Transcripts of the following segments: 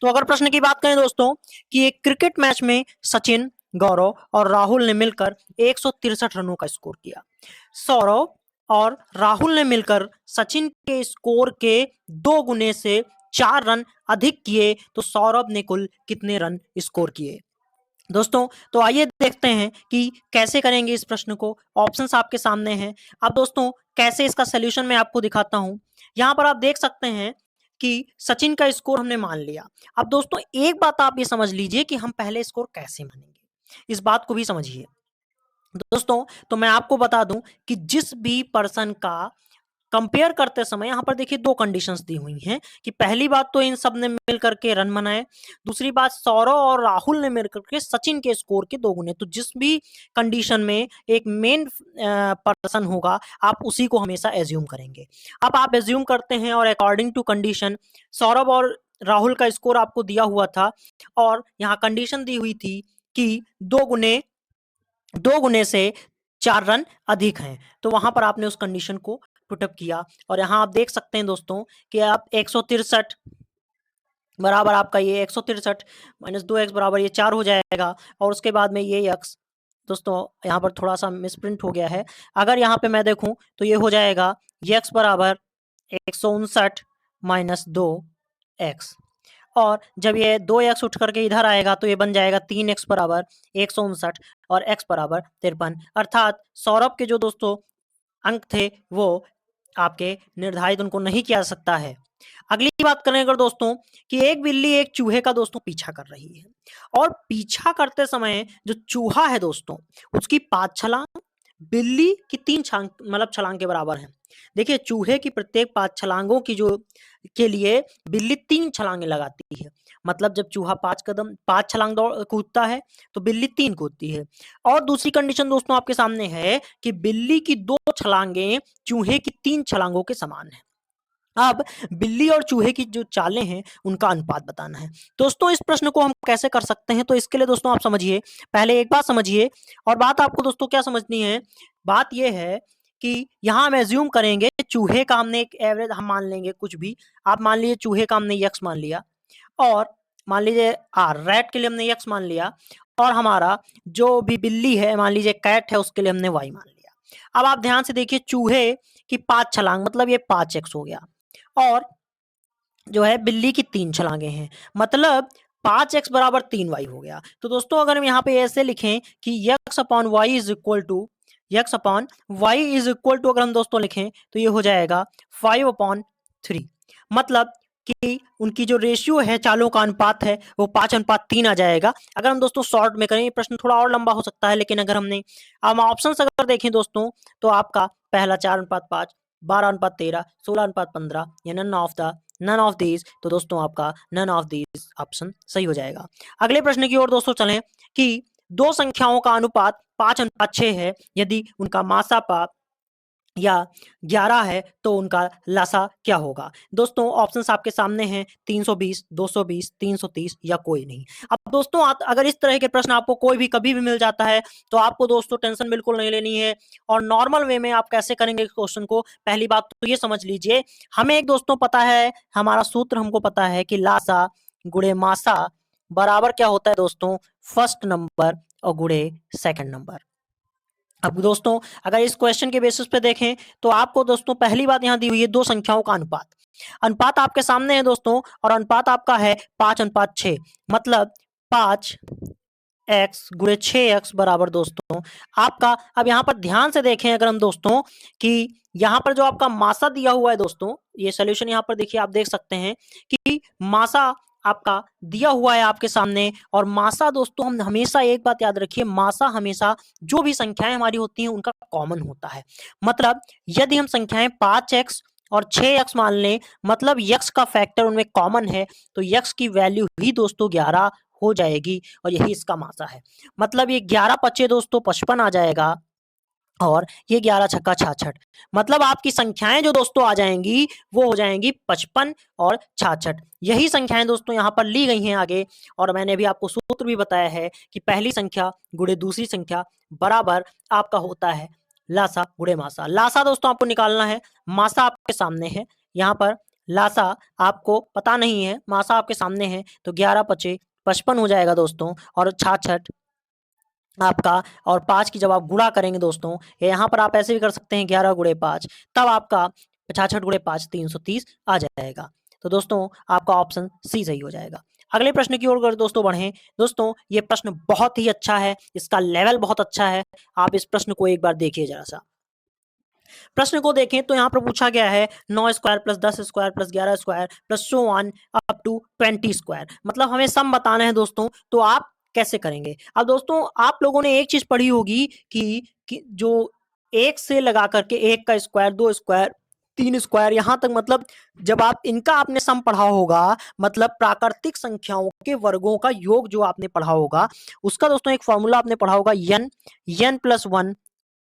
तो अगर प्रश्न की बात करें दोस्तों कि एक क्रिकेट मैच में सचिन, गौरव और राहुल ने मिलकर 163 रनों का स्कोर किया। सौरव और राहुल ने मिलकर सचिन के स्कोर के 2 गुने से 4 रन अधिक किए, तो सौरभ ने कुल कितने रन स्कोर किए दोस्तों? तो आइए देखते हैं कि कैसे करेंगे इस प्रश्न को। ऑप्शंस आपके सामने हैं। अब दोस्तों कैसे इसका सॉल्यूशन मैं आपको दिखाता हूं। यहां पर आप देख सकते हैं कि सचिन का स्कोर हमने मान लिया। अब दोस्तों एक बात आप ये समझ लीजिए कि हम पहले स्कोर कैसे मानेंगे, इस बात को भी समझिए दोस्तों। तो मैं आपको बता दूं कि जिस भी पर्सन का कंपेयर करते समय यहां पर देखिए 2 कंडीशंस दी हुई हैं कि पहली बात तो इन सब ने मिल करके रन बनाए, दूसरी बात सौरव और राहुल ने मिल करके सचिन के स्कोर के 2 गुने। तो जिस भी कंडीशन में एक मेन पर्सन होगा आप उसी को हमेशा एज्यूम करेंगे। अब आप एज्यूम करते हैं और अकॉर्डिंग टू कंडीशन सौरभ और राहुल का स्कोर आपको दिया हुआ था और यहाँ कंडीशन दी हुई थी कि 2 गुने से 4 रन अधिक हैं, तो वहां पर आपने उस कंडीशन को पुटअप किया और यहां आप देख सकते हैं दोस्तों कि आप 163 बराबर आपका ये 163 माइनस 2x बराबर ये 4 हो जाएगा और उसके बाद में ये x दोस्तों यहाँ पर थोड़ा सा मिसप्रिंट हो गया है। अगर यहाँ पे मैं देखूं तो ये हो जाएगा ये x बराबर 159 माइनस 2x और जब ये 2x उठ करके इधर आएगा तो ये बन जाएगा 3x बराबर 159 और x बराबर 53। अर्थात सौरभ के जो दोस्तों अंक थे वो आपके निर्धारित उनको नहीं किया जा सकता है। अगली बात करें अगर दोस्तों कि एक बिल्ली एक चूहे का दोस्तों पीछा कर रही है और पीछा करते समय जो चूहा है दोस्तों उसकी 5 छलांग, बिल्ली की 3 छलांग के बराबर है। देखिए चूहे की प्रत्येक 5 छलांगों की जो के लिए बिल्ली 3 छलांगे लगाती है। मतलब जब चूहा 5 छलांग कूदता है तो बिल्ली 3 कूदती है। और दूसरी कंडीशन दोस्तों आपके सामने है कि बिल्ली की 2 छलांगे चूहे की 3 छलांगों के समान है। अब बिल्ली और चूहे की जो चालें हैं उनका अनुपात बताना है। दोस्तों इस प्रश्न को हम कैसे कर सकते हैं, तो इसके लिए दोस्तों आप समझिए, पहले एक बात समझिए और बात आपको दोस्तों क्या समझनी है। बात यह है कि यहां हम एज्यूम करेंगे चूहे का हमने एक एवरेज हम मान लेंगे कुछ भी। आप मान लीजिए चूहे का हमने x मान लिया और मान लीजिए रैट के लिए हमने x मान लिया और हमारा जो भी बिल्ली है मान लीजिए कैट है उसके लिए हमने y मान लिया। अब आप ध्यान से देखिए चूहे की 5 छलांग मतलब ये 5x हो गया और जो है बिल्ली की 3 छलांगे हैं मतलब 5x बराबर 3y हो गया। तो दोस्तों अगर हम यहाँ पे ऐसे लिखें कि x upon Y is equal to अगर हम दोस्तों लिखें तो ये हो जाएगा 5/3। मतलब कि उनकी जो रेशियो है चालों का अनुपात है वो 5/3 आ जाएगा। अगर हम दोस्तों शॉर्ट में करें, ये प्रश्न थोड़ा और लंबा हो सकता है लेकिन अगर हम ऑप्शन अगर देखें दोस्तों तो आपका पहला 4/5, 12/13, 16/15 या नन ऑफ दीज, तो दोस्तों आपका नन ऑफ दीज ऑप्शन सही हो जाएगा। अगले प्रश्न की ओर दोस्तों चलें कि दो संख्याओं का अनुपात 5/6 है, यदि उनका मासापा या 11 है तो उनका लासा क्या होगा। दोस्तों ऑप्शंस आपके सामने हैं 320, 220, 330 या कोई नहीं। अब दोस्तों अगर इस तरह के प्रश्न आपको कोई भी कभी भी मिल जाता है तो आपको दोस्तों टेंशन बिल्कुल नहीं लेनी है और नॉर्मल वे में आप कैसे करेंगे इस क्वेश्चन को। पहली बात तो ये समझ लीजिए, हमें एक दोस्तों पता है, हमारा सूत्र हमको पता है कि लासा गुणे मासा बराबर क्या होता है दोस्तों, फर्स्ट नंबर और गुणे सेकंड नंबर। अब दोस्तों अगर इस क्वेश्चन के बेसिस पे देखें तो आपको दोस्तों पहली बात यहां दी हुई है दो संख्याओं का अनुपात। अनुपात आपके सामने है दोस्तों और अनुपात आपका है 5/6 मतलब 5x गुणे 6x बराबर दोस्तों आपका। अब यहां पर ध्यान से देखें अगर हम दोस्तों कि यहां पर जो आपका मासा दिया हुआ है दोस्तों, ये सोल्यूशन यहां पर देखिए आप देख सकते हैं कि मासा आपका दिया हुआ है आपके सामने। और मासा दोस्तों हम हमेशा एक बात याद रखिए, मासा हमेशा जो भी संख्याएं हमारी होती हैं उनका कॉमन होता है। मतलब यदि हम संख्याएं 5x और 6x मान लें मतलब x का फैक्टर उनमें कॉमन है तो x की वैल्यू ही दोस्तों 11 हो जाएगी और यही इसका मासा है। मतलब ये 11×5 दोस्तों 55 आ जाएगा और ये 11×6 66। मतलब आपकी संख्याएं जो दोस्तों आ जाएंगी वो हो जाएंगी 55 और 66। यही संख्याएं दोस्तों यहाँ पर ली गई हैं आगे। और मैंने भी आपको सूत्र भी बताया है कि पहली संख्या गुणे दूसरी संख्या बराबर आपका होता है लासा गुणे मासा। लासा दोस्तों आपको निकालना है, मासा आपके सामने है, यहाँ पर लासा आपको पता नहीं है, मासा आपके सामने है, तो 11 पचे 55 हो जाएगा दोस्तों। और 66 आपका, और 5 की जब आप गुणा करेंगे दोस्तों, यहाँ पर आप ऐसे भी कर सकते हैं 11 गुणे 5, तब आपका 66 गुणे 5 330 आ जाएगा। तो दोस्तों आपका ऑप्शन सी सही हो जाएगा। अगले प्रश्न की ओर अगर दोस्तों बढ़ें, दोस्तों ये प्रश्न बहुत ही अच्छा है, इसका लेवल बहुत अच्छा है। आप इस प्रश्न को एक बार देखिए जरा सा। प्रश्न को देखें तो यहाँ पर पूछा गया है 9 square plus 10 square plus 11 square plus so on up to 20 square, मतलब हमें सम बताना है दोस्तों। तो आप कैसे करेंगे? अब दोस्तों आप लोगों ने एक चीज पढ़ी होगी कि जो एक से लगा करके एक का स्क्वायर, 2 स्क्वायर, 3 स्क्वायर, यहां तक, मतलब जब आप इनका आपने सम पढ़ा होगा, मतलब प्राकृतिक संख्याओं के वर्गों का योग जो आपने पढ़ा होगा, उसका दोस्तों एक फॉर्मूला आपने पढ़ा होगा, n plus 1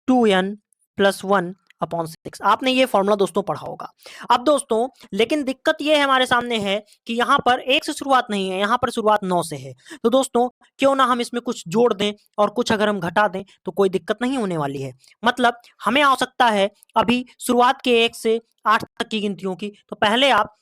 2n plus 1 upon 6। आपने ये फॉर्मूला दोस्तों पढ़ा होगा। अब दोस्तों लेकिन दिक्कत ये है हमारे सामने है कि यहाँ पर 1 से शुरुआत नहीं है, यहाँ पर शुरुआत 9 से है। तो दोस्तों क्यों ना हम इसमें कुछ जोड़ दें और कुछ अगर हम घटा दें तो कोई दिक्कत नहीं होने वाली है। मतलब हमें आवश्यकता है अभी शुरुआत के 1 से 8 तक की गिनतियों की। तो पहले आप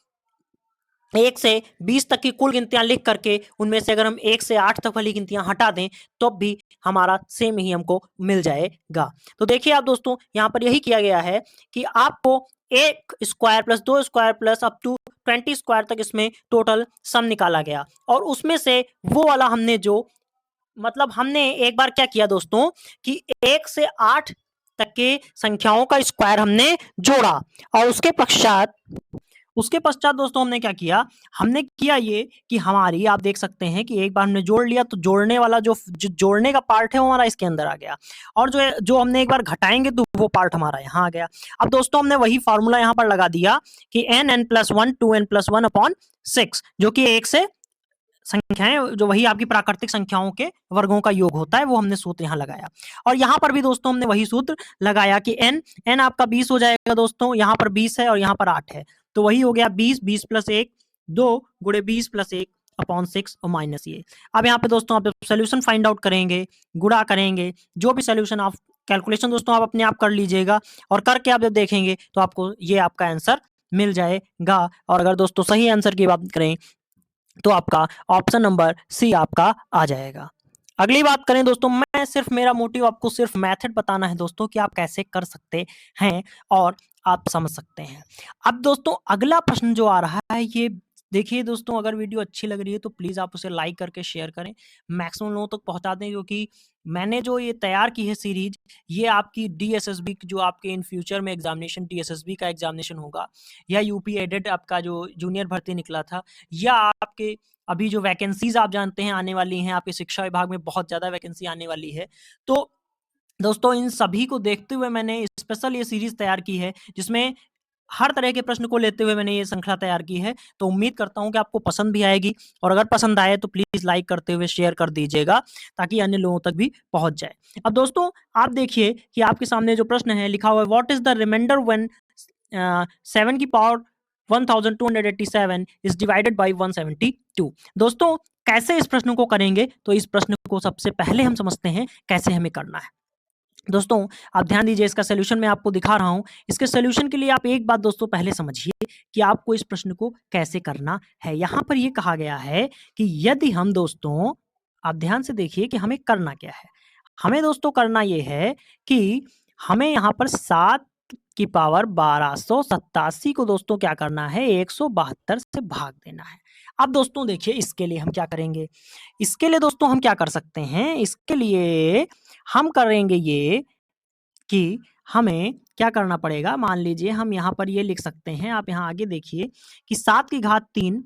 1 से 20 तक की कुल गिनतियां लिख करके उनमें से अगर हम 1 से 8 तक वाली गिनतियां हटा दें तो भी हमारा सेम ही हमको मिल जाएगा। तो देखिए आप दोस्तों यहाँ पर यही किया गया है कि आपको 1 square plus 2 square plus up to 20 square तक इसमें टोटल सम निकाला गया, और उसमें से वो वाला हमने जो, मतलब हमने एक बार क्या किया दोस्तों कि 1 से 8 तक के संख्याओं का स्क्वायर हमने जोड़ा, और उसके पश्चात दोस्तों हमने क्या किया, हमने किया ये कि हमारी, आप देख सकते हैं कि एक बार हमने जोड़ लिया तो जोड़ने वाला जो जोड़ने का पार्ट है वो हमारा इसके अंदर आ गया, और जो हमने एक बार घटाएंगे तो वो पार्ट हमारा यहाँ आ गया। अब दोस्तों हमने वही फॉर्मूला यहाँ पर लगा दिया कि n plus 1 2n plus 1 upon 6, जो कि 1 से संख्याएं, जो वही आपकी प्राकृतिक संख्याओं के वर्गों का योग होता है, वो हमने सूत्र यहाँ लगाया। और यहाँ पर भी दोस्तों हमने वही सूत्र लगाया कि n आपका 20 हो जाएगा दोस्तों, यहाँ पर 20 है और यहाँ पर 8 है, तो वही हो गया 20 प्लस 1 2 गुणे 20 प्लस 1 अपॉन 6 और माइनस ये। अब यहाँ पे दोस्तों आप सोल्यूशन फाइंड आउट करेंगे, गुणा करेंगे, जो भी सोल्यूशन आप कैलकुलेशन दोस्तों आप अपने आप कर लीजिएगा, और करके आप जब देखेंगे तो आपको ये आपका आंसर मिल जाएगा। और अगर दोस्तों सही आंसर की बात करें तो आपका ऑप्शन नंबर सी आपका आ जाएगा। अगली बात करें दोस्तों, मैं सिर्फ, मेरा मोटिव आपको सिर्फ मेथड बताना है दोस्तों कि आप कैसे कर सकते हैं और आप समझ सकते हैं। अब दोस्तों अगला प्रश्न जो आ रहा है, ये देखिए दोस्तों, अगर वीडियो अच्छी लग रही है तो प्लीज़ आप उसे लाइक करके शेयर करें, मैक्सिमम लोगों तक पहुंचा दें, क्योंकि मैंने जो ये तैयार की है सीरीज, ये आपकी डीएसएसबी जो आपके इन फ्यूचर में एग्जामिनेशन डीएसएसबी का एग्जामिनेशन होगा, या यूपी एडेड आपका जो जूनियर भर्ती निकला था, या आपके अभी जो वैकेंसीज आप जानते हैं आने वाली हैं, आपके शिक्षा विभाग में बहुत ज़्यादा वैकेंसी आने वाली है। तो दोस्तों इन सभी को देखते हुए मैंने स्पेशल ये सीरीज तैयार की है, जिसमें हर तरह के प्रश्न को लेते हुए मैंने ये श्रृंखला तैयार की है। तो उम्मीद करता हूं कि आपको पसंद भी आएगी, और अगर पसंद आए तो प्लीज लाइक करते हुए शेयर कर दीजिएगा, ताकि अन्य लोगों तक भी पहुंच जाए। अब दोस्तों आप देखिए कि आपके सामने जो प्रश्न है लिखा हुआ है, what is the reminder when 7 की पावर 1287 इज डिवाइडेड बाई 172। दोस्तों कैसे इस प्रश्न को करेंगे, तो इस प्रश्न को सबसे पहले हम समझते हैं कैसे हमें करना है। दोस्तों आप ध्यान दीजिए, इसका सॉल्यूशन मैं आपको दिखा रहा हूं। इसके सॉल्यूशन के लिए आप एक बात दोस्तों पहले समझिए कि आपको इस प्रश्न को कैसे करना है। यहां पर यह कहा गया है कि यदि हम दोस्तों, आप ध्यान से देखिए कि हमें करना क्या है। हमें दोस्तों करना यह है कि हमें यहां पर 7 की पावर 1287 को दोस्तों क्या करना है, 172 से भाग देना है। अब दोस्तों देखिए इसके लिए हम क्या करेंगे, इसके लिए दोस्तों हम क्या कर सकते हैं, इसके लिए हम करेंगे ये कि हमें क्या करना पड़ेगा, मान लीजिए हम यहाँ पर ये लिख सकते हैं, आप यहाँ आगे देखिए कि 7 की घात 3,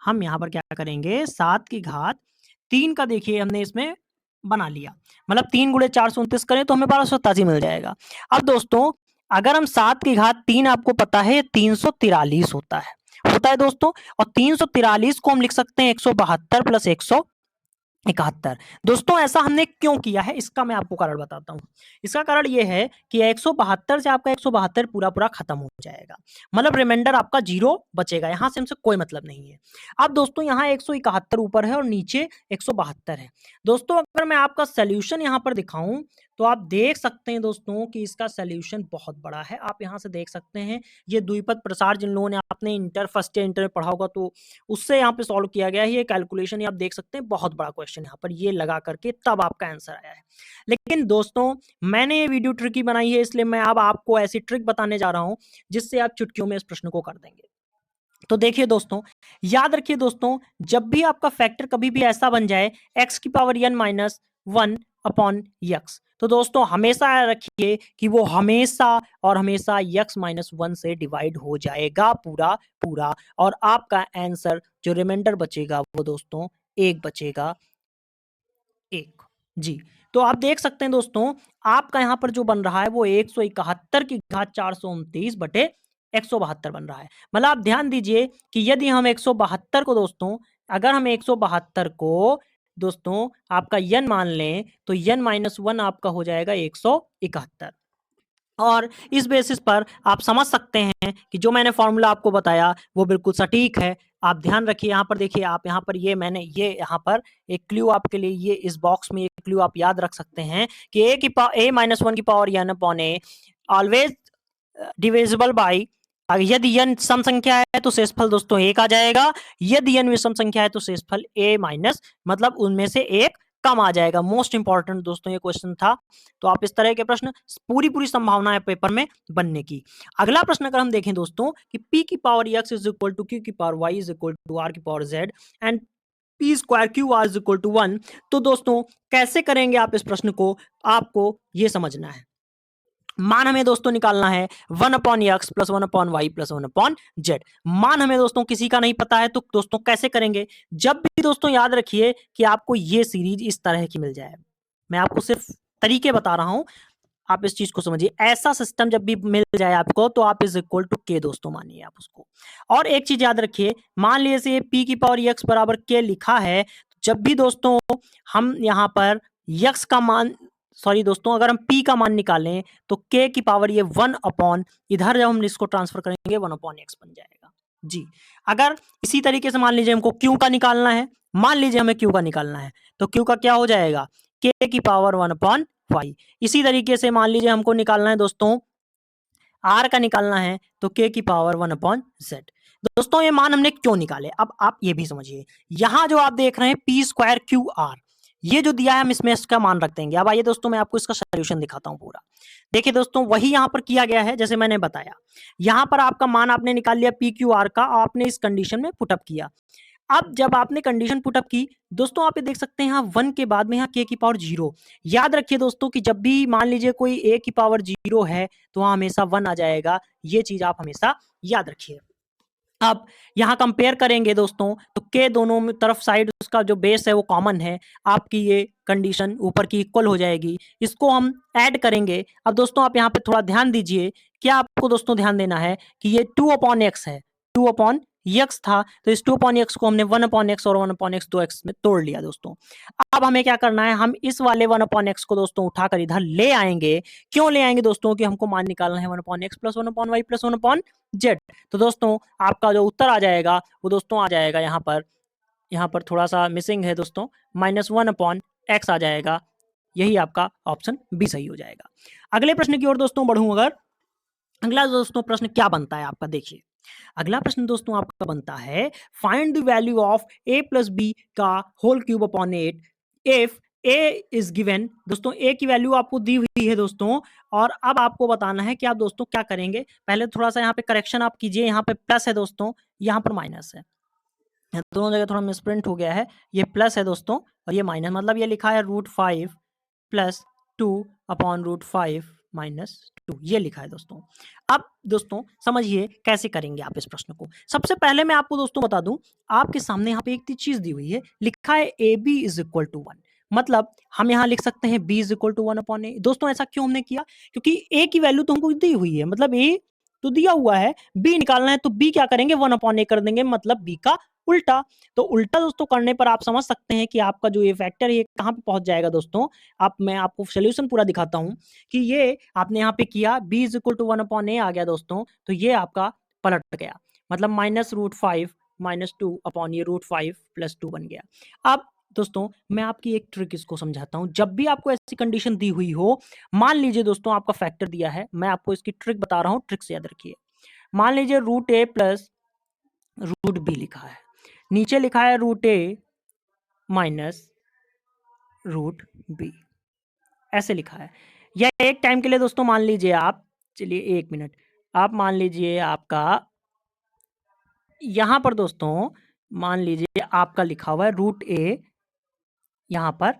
हम यहाँ पर क्या करेंगे, 7 की घात 3 का देखिए हमने इसमें बना लिया, मतलब 3 गुणे 429 करें तो हमें 1287 मिल जाएगा। अब दोस्तों अगर हम 7 की घात 3, आपको पता है 343 होता है दोस्तों, और 343 को हम लिख सकते हैं 172 प्लस 171। दोस्तों ऐसा हमने क्यों किया है, इसका मैं आपको कारण बताता हूं। इसका कारण यह है कि 172 से आपका 172 पूरा पूरा खत्म हो जाएगा, मतलब रिमाइंडर आपका 0 बचेगा, यहां से हमसे कोई मतलब नहीं है। अब दोस्तों यहाँ 171 ऊपर है और नीचे 172 है। दोस्तों अगर मैं आपका सोल्यूशन यहां पर दिखाऊं तो आप देख सकते हैं दोस्तों कि इसका सॉल्यूशन बहुत बड़ा है। आप यहाँ से देख सकते हैं ये द्विपद प्रसार जिन लोगों ने आपने फर्स्ट ईयर इंटर में पढ़ा होगा तो उससे यहाँ पे सॉल्व किया गया है। ये कैलकुलेशन ये आप देख सकते हैं बहुत बड़ा क्वेश्चन यहाँ पर ये लगा करके तब आपका आंसर आया है। लेकिन दोस्तों मैंने ये वीडियो ट्रिकी बनाई है इसलिए मैं अब आपको ऐसी ट्रिक बताने जा रहा हूँ जिससे आप चुटकियों में इस प्रश्न को कर देंगे। तो देखिए दोस्तों, याद रखिए दोस्तों, जब भी आपका फैक्टर कभी भी ऐसा बन जाए x की power n minus 1 upon x, तो दोस्तों हमेशा रखिए कि वो हमेशा और हमेशा x माइनस 1 से डिवाइड हो जाएगा पूरा पूरा, और आपका आंसर जो रिमाइंडर बचेगा वो दोस्तों 1 बचेगा, 1 जी। तो आप देख सकते हैं दोस्तों आपका यहाँ पर जो बन रहा है वो 171 की घात 429 बटे 172 बन रहा है। मतलब आप ध्यान दीजिए कि यदि हम 172 को दोस्तों, अगर हम 172 को दोस्तों आपका n मान लें तो n माइनस 1 आपका हो जाएगा 171, और इस बेसिस पर आप समझ सकते हैं कि जो मैंने फॉर्मूला आपको बताया वो बिल्कुल सटीक है। आप ध्यान रखिए, यहाँ पर देखिए, आप यहाँ पर ये मैंने ये यहाँ पर एक क्लू आपके लिए, ये इस बॉक्स में एक क्लू आप याद रख सकते हैं कि a माइनस 1 की power n upon a always divisible by, यदि n सम संख्या है तो शेषफल दोस्तों 1 आ जाएगा, यदि n विषम संख्या है तो शेषफल a माइनस, मतलब उनमें से एक कम आ जाएगा। मोस्ट इंपॉर्टेंट दोस्तों ये क्वेश्चन था। तो आप इस तरह के प्रश्न पूरी संभावना है पेपर में बनने की। अगला प्रश्न अगर हम देखें दोस्तों कि p की power x is equal to q की power y is equal to r की power z and p square Q R is equal to 1, तो दोस्तों कैसे करेंगे आप इस प्रश्न को, आपको ये समझना है। मान हमें दोस्तों निकालना है 1 upon X plus 1 upon Y plus 1 upon Z. मान हमें दोस्तों किसी का नहीं पता है तो दोस्तों कैसे करेंगे। जब भी दोस्तों याद रखिए कि आपको ये सीरीज इस तरह की मिल जाए, मैं आपको सिर्फ तरीके बता रहा हूं, आप इस चीज को समझिए। ऐसा सिस्टम जब भी मिल जाए आपको तो आप इज इक्वल टू के दोस्तों मानिए आप उसको। और एक चीज याद रखिए, मान लीजिए पी की पावर एक्स बराबर के लिखा है, जब भी दोस्तों हम यहाँ पर यक्स का मान, सॉरी दोस्तों, अगर हम p का मान निकालें तो k की पावर ये 1 अपॉन, इधर जब हम इसको ट्रांसफर करेंगे 1 अपॉन x बन जाएगा जी। अगर इसी तरीके से मान लीजिए हमको q का निकालना है, मान लीजिए हमें q का निकालना है तो q का क्या हो जाएगा, k की पावर 1 अपॉन y। इसी तरीके से मान लीजिए हमको निकालना है दोस्तों r का निकालना है तो k की पावर 1 अपॉन z। दोस्तों ये मान हमने क्यों निकाले, अब आप ये भी समझिए। यहां जो आप देख रहे हैं पी स्क्वायर क्यू आर, ये जो दिया है हम इसमें इसका मान रख देंगे। अब आइए दोस्तों मैं आपको इसका सॉल्यूशन दिखाता हूं पूरा। देखिए दोस्तों वही यहां पर किया गया है जैसे मैंने बताया। यहां पर आपका मान आपने निकाल लिया पी क्यू आर का, आपने इस कंडीशन में पुटअप किया। अब जब आपने कंडीशन पुटअप की दोस्तों, आप ये देख सकते हैं यहाँ 1 के बाद में यहाँ k की पावर 0। याद रखिए दोस्तों कि जब भी मान लीजिए कोई a की पावर 0 है तो वहां हमेशा 1 आ जाएगा, ये चीज आप हमेशा याद रखिए। अब यहां कंपेयर करेंगे दोस्तों तो के दोनों तरफ साइड उसका जो बेस है वो कॉमन है, आपकी ये कंडीशन ऊपर की इक्वल हो जाएगी। इसको हम ऐड करेंगे। अब दोस्तों आप यहाँ पे थोड़ा ध्यान दीजिए, क्या आपको दोस्तों ध्यान देना है कि ये 2 अपॉन एक्स है, 2 अपॉन एक्स था तो इस 2 अपॉन एक्स को हमने 1 अपॉन एक्स और 1 अपॉन एक्स 2 एक्स में तोड़ लिया दोस्तों। अब हमें क्या करना है, हम इस वाले 1 अपॉन एक्स को दोस्तों उठाकर इधर ले आएंगे। क्यों ले आएंगे दोस्तों, कि हमको मान निकालना है 1 upon X plus 1 upon Y plus 1 upon Z. तो दोस्तों आपका जो उत्तर आ जाएगा वो दोस्तों आ जाएगा यहाँ पर थोड़ा सा मिसिंग है दोस्तों, -1 अपॉन एक्स आ जाएगा। यही आपका ऑप्शन बी सही हो जाएगा। अगले प्रश्न की ओर दोस्तों बढ़ूं, अगर अगला दोस्तों प्रश्न क्या बनता है आपका, देखिए अगला प्रश्न दोस्तों आपका बनता है find the value of a plus b का whole cube upon 8 if a is given. दोस्तों a की वैल्यू आपको दी हुई है दोस्तों, और अब आपको बताना है कि आप दोस्तों क्या करेंगे। पहले थोड़ा सा यहाँ पे करेक्शन आप कीजिए, यहाँ पे प्लस है दोस्तों, यहाँ पर माइनस है, दोनों जगह थोड़ा मिसप्रिंट हो गया है। ये प्लस है दोस्तों और ये माइनस, मतलब ये लिखा है √5 प्लस 2 अपॉन √5 माइनस 2, ये लिखा है दोस्तों। अब दोस्तों समझिए कैसे करेंगे आप इस प्रश्न को। सबसे पहले मैं आपको दोस्तों बता दूं, आपके सामने यहाँ पे एक चीज दी हुई है, लिखा है a b is equal to 1, मतलब हम यहाँ लिख सकते हैं b is equal to 1 upon a. दोस्तों ऐसा क्यों हमने किया, क्योंकि a की वैल्यू तो हमको दी हुई है, मतलब a तो दिया हुआ है, b निकालना है तो b क्या करेंगे 1 अपॉन ए कर देंगे, मतलब b का उल्टा। तो उल्टा दोस्तों करने पर आप समझ सकते हैं कि आपका जो ये फैक्टर है कहाँ पे पहुंच जाएगा दोस्तों। मैं आपको सोल्यूशन पूरा दिखाता हूं कि ये आपने यहाँ पे किया b is equal to 1 upon a आ गया दोस्तों, तो ये आपका पलट गया, मतलब -√5 -2 अपॉन ये √5 प्लस 2 बन गया। अब दोस्तों मैं आपकी एक ट्रिक इसको समझाता हूँ। जब भी आपको ऐसी कंडीशन दी हुई हो, मान लीजिए दोस्तों आपका फैक्टर दिया है, मैं आपको इसकी ट्रिक बता रहा हूँ, ट्रिक से याद रखिए। मान लीजिए रूट ए प्लस रूट बी लिखा है, नीचे लिखा है रूट ए माइनस रूट बी, ऐसे लिखा है। या एक टाइम के लिए दोस्तों मान लीजिए आप, चलिए 1 मिनट, आप मान लीजिए आपका यहाँ पर दोस्तों मान लीजिए आपका लिखा हुआ है रूट ए, यहाँ पर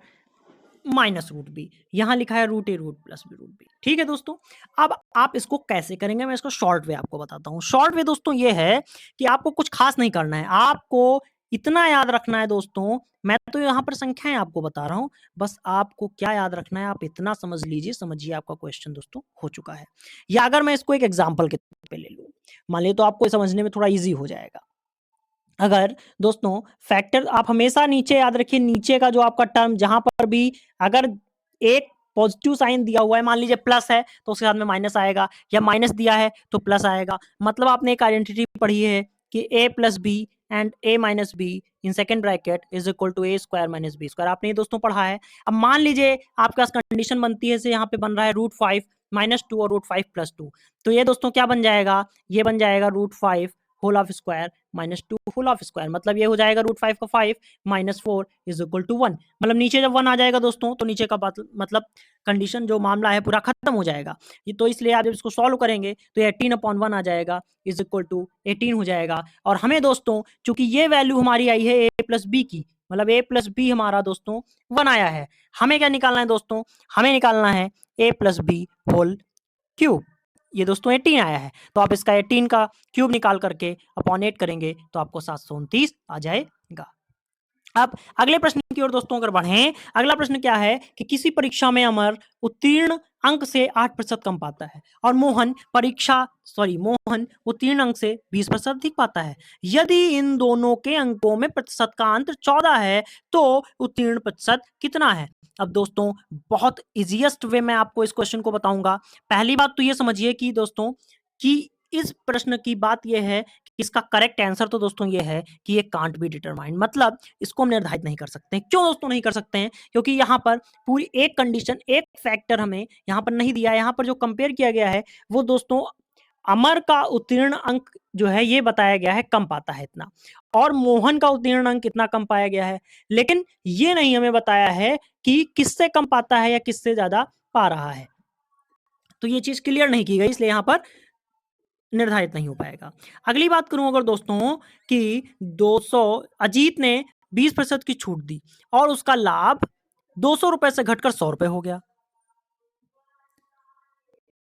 माइनस रूट बी, यहाँ लिखा है root a root plus b root b. ठीक है दोस्तों, अब आप इसको कैसे करेंगे, मैं इसको शॉर्ट वे आपको बताता हूँ। शॉर्ट वे दोस्तों ये है कि आपको कुछ खास नहीं करना है, आपको इतना याद रखना है दोस्तों, मैं तो यहाँ पर संख्याएं आपको बता रहा हूँ, बस आपको क्या याद रखना है, आप इतना समझ लीजिए, समझिए आपका क्वेश्चन दोस्तों हो चुका है। या अगर मैं इसको एक एग्जाम्पल के तौर पे ले लूँ, मान लीजिए, तो आपको समझने में थोड़ा ईजी हो जाएगा। अगर दोस्तों फैक्टर आप हमेशा नीचे याद रखिए, नीचे का जो आपका टर्म जहां पर भी अगर एक पॉजिटिव साइन दिया हुआ है, मान लीजिए प्लस है तो उसके साथ में माइनस आएगा, या माइनस दिया है तो प्लस आएगा। मतलब आपने एक आइडेंटिटी पढ़ी है कि a plus B and a minus B in second bracket is equal to a square minus B square, आपने ये दोस्तों पढ़ा है। अब मान लीजिए आपके पास कंडीशन बनती है, यहाँ पे बन रहा है रूट 5 माइनस 2 और रूट 5 प्लस 2, तो ये दोस्तों क्या बन जाएगा, ये बन जाएगा root 5 whole of square minus 2 whole of square. मतलब ये हो जाएगा रूट 5 का 5 माइनस 4 इज इक्वल टू 1। मतलब नीचे जब 1 आ जाएगा दोस्तों, तो नीचे का मतलब कंडीशन जो मामला है पूरा खत्म हो जाएगा। ये तो इसलिए आप जब इसको सॉल्व करेंगे तो ये 18/1 आ जाएगा इज इक्वल टू 18 हो जाएगा। और हमें दोस्तों चूंकि ये वैल्यू हमारी आई है a प्लस बी की, मतलब a प्लस बी हमारा दोस्तों 1 आया है, हमें क्या निकालना है दोस्तों, हमें निकालना है a plus B whole cube. ये दोस्तों 18 आया है, तो आप इसका 18 का क्यूब निकाल करके अपॉन 8 करेंगे तो आपको 729 आ जाएगा। अब अगले प्रश्न की ओर दोस्तों अगर बढ़ें, अगला प्रश्न क्या है कि किसी परीक्षा में अमर उत्तीर्ण अंक से 8% कम पाता है और मोहन उत्तीर्ण अंक से 20% अधिक पाता है। यदि इन दोनों के अंकों में प्रतिशत का अंतर 14 है तो उत्तीर्ण प्रतिशत कितना है। अब दोस्तों बहुत इजीएस्ट वे में आपको इस क्वेश्चन को बताऊंगा। पहली बात तो ये समझिए कि दोस्तों कि इस प्रश्न की बात यह है कि इसका करेक्ट आंसर तो दोस्तों ये है कि ये कांट बी डिटरमाइंड, मतलब इसको हम निर्धारित नहीं कर सकते हैं। क्यों दोस्तों नहीं कर सकते हैं, क्योंकि यहाँ पर पूरी एक कंडीशन, एक फैक्टर हमें यहाँ पर नहीं दिया है। यहाँ पर जो कंपेयर किया गया है वो दोस्तों अमर का उत्तीर्ण अंक जो है ये बताया गया है कम पाता है इतना, और मोहन का उत्तीर्ण अंक इतना कम पाया गया है, लेकिन ये नहीं हमें बताया है कि किससे कम पाता है या किससे ज्यादा पा रहा है। तो ये चीज क्लियर नहीं की गई, इसलिए यहाँ पर निर्धारित नहीं हो पाएगा। अगली बात करूं अगर दोस्तों कि 200 अजीत ने 20% की छूट दी और उसका लाभ 200 रुपए से घटकर 100 रुपए हो गया,